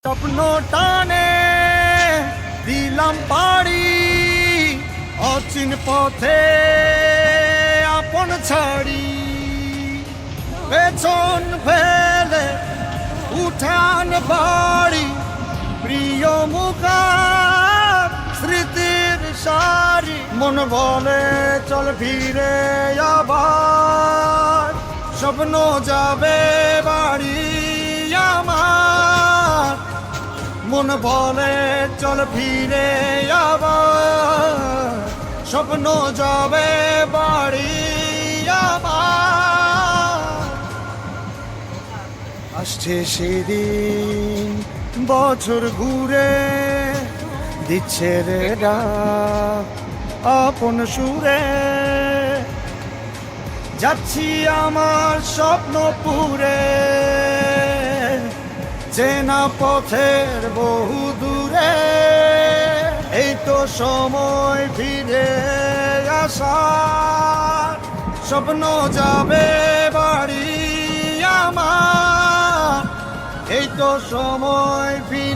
স্বপ্ন টানে দিলাম পাড়ি অচিন পথে আপন ছাড়ি পেছন ফেলে উঠান বাড়ি প্রিয় মুখার স্মৃতির সারি মন বলে চল ফিরে আবার স্বপ্ন যাবে বাড়ি আমার মন বলে চল ফিরে আবার স্বপ্ন যাবে বাড়ি আমার আসছে সেদিন বছর ঘুরে দিচ্ছে রে ডাক আপন সুরে যাচ্ছি আমার স্বপ্ন পুরে চেনা পথের বহু দূরে এই তো সময় ফিরে আসার স্বপ্ন যাবে বাড়ি আমার এই তো সময় ফিরে